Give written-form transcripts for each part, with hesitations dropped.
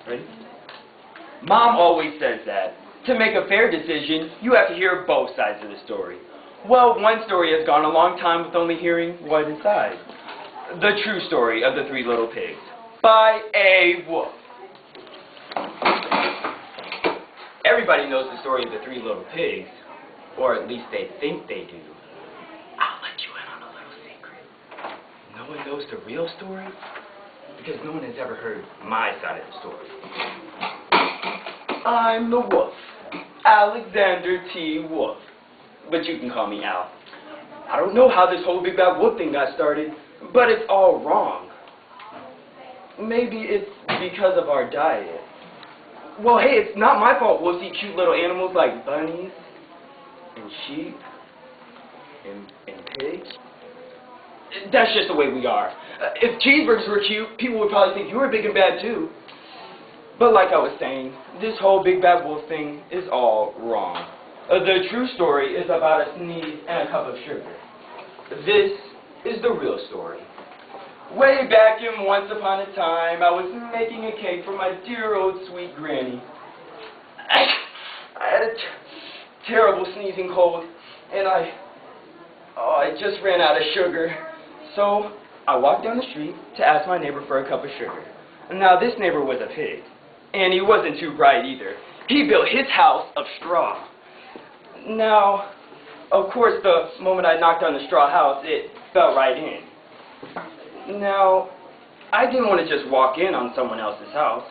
Ready? Mom always says that to make a fair decision, you have to hear both sides of the story. Well, one story has gone a long time with only hearing one side. The true story of the Three Little Pigs by a wolf. Everybody knows the story of the Three Little Pigs, or at least they think they do. I'll let you in on a little secret. No one knows the real story because no one has ever heard my side of the story. I'm the wolf, Alexander T. Wolf, but you can call me Al. I don't know how this whole big bad wolf thing got started, but it's all wrong. Maybe it's because of our diet. Well, hey, it's not my fault we'll see cute little animals like bunnies and sheep and pigs. That's just the way we are. If cheeseburgers were cute, people would probably think you were big and bad too. But like I was saying, this whole big bad wolf thing is all wrong. The true story is about a sneeze and a cup of sugar. This is the real story. Way back in once upon a time, I was making a cake for my dear old sweet granny. I had a terrible sneezing cold, and I just ran out of sugar. So I walked down the street to ask my neighbor for a cup of sugar. Now this neighbor was a pig, and he wasn't too bright either. He built his house of straw. Now, of course, the moment I knocked on the straw house, it fell right in. Now, I didn't want to just walk in on someone else's house,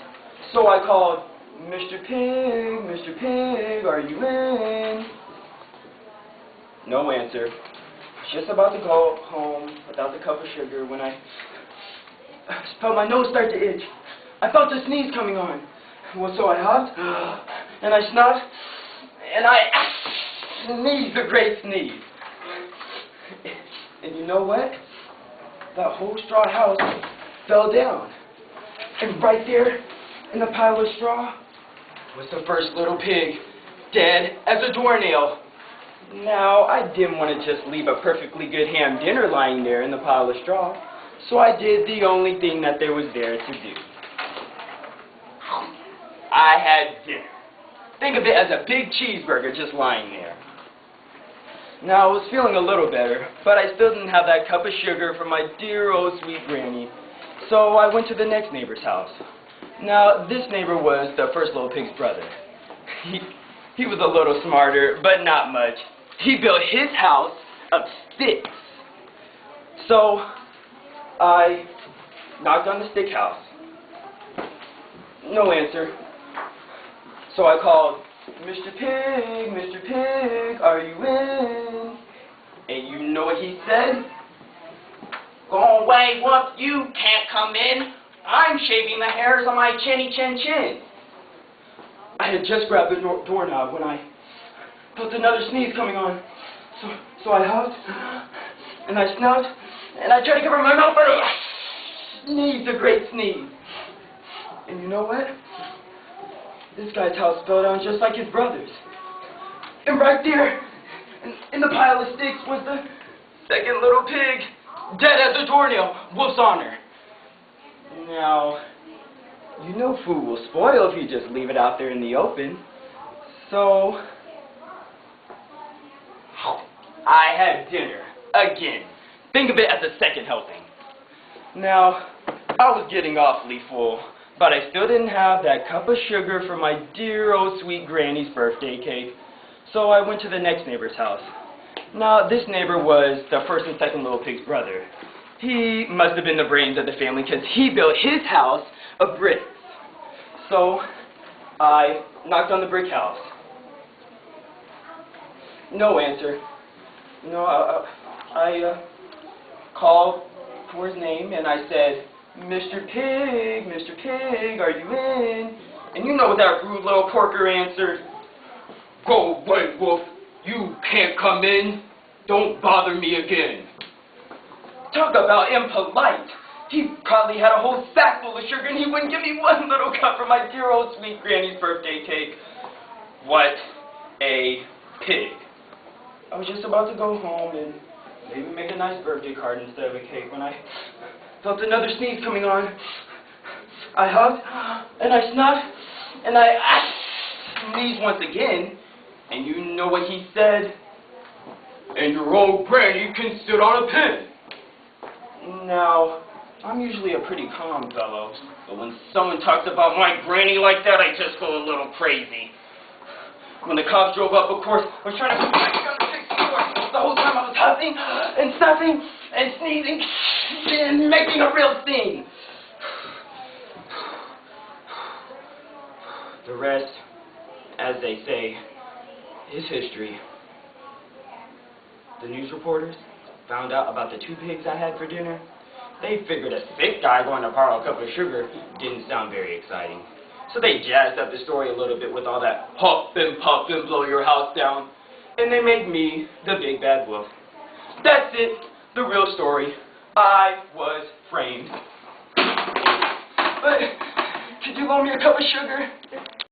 so I called, Mr. Pig, are you in? No answer. Just about to go home without the cup of sugar when I felt my nose start to itch. I felt a sneeze coming on. Well, so I huffed, and I snuffed, and I sneezed a great sneeze. And you know what? That whole straw house fell down. And right there in the pile of straw was the first little pig, dead as a doornail. Now, I didn't want to just leave a perfectly good ham dinner lying there in the pile of straw, so I did the only thing that there was there to do. I had dinner. Think of it as a big cheeseburger just lying there. Now, I was feeling a little better, but I still didn't have that cup of sugar from my dear old sweet granny, so I went to the next neighbor's house. Now, this neighbor was the first little pig's brother. He was a little smarter, but not much. He built his house of sticks. So, I knocked on the stick house. No answer. So I called, Mr. Pig, are you in? And you know what he said? Go away, wolf, you can't come in. I'm shaving the hairs on my chinny chin. I had just grabbed the doorknob when I felt another sneeze coming on. So I huffed, and I snuffed, and I tried to cover my mouth, but I sneezed a great sneeze. And you know what? This guy's house fell down just like his brother's. And right there, in the pile of sticks, was the second little pig, dead as a doornail, wolf's honor. Now, you know food will spoil if you just leave it out there in the open. So, I had dinner, again. Think of it as a second helping. Now, I was getting awfully full, but I still didn't have that cup of sugar for my dear old sweet granny's birthday cake. So I went to the next neighbor's house. Now, this neighbor was the first and second little pig's brother. He must have been the brains of the family because he built his house of bricks. So I knocked on the brick house. No answer. I called for his name and I said, Mr. Pig, are you in? And you know what that rude little porker answered? Go away, wolf. You can't come in. Don't bother me again. Talk about impolite. He probably had a whole sack full of sugar and he wouldn't give me one little cup for my dear old sweet granny's birthday cake. What a pig. I was just about to go home and maybe make a nice birthday card instead of a cake when I felt another sneeze coming on. I hugged and I snuff, and I sneeze once again, and you know what he said? And your old granny can sit on a pin. Now, I'm usually a pretty calm fellow, but when someone talks about my granny like that, I just go a little crazy. When the cops drove up, of course, I was trying to put my gun to fix the door. The whole time I was huffing and snuffing and sneezing and making a real scene. The rest, as they say, is history. The news reporters found out about the 2 pigs I had for dinner. They figured a sick guy going to borrow a cup of sugar didn't sound very exciting. So they jazzed up the story a little bit with all that huff and puff and blow your house down. And they made me the big bad wolf. That's it, the real story. I was framed. But could you loan me a cup of sugar?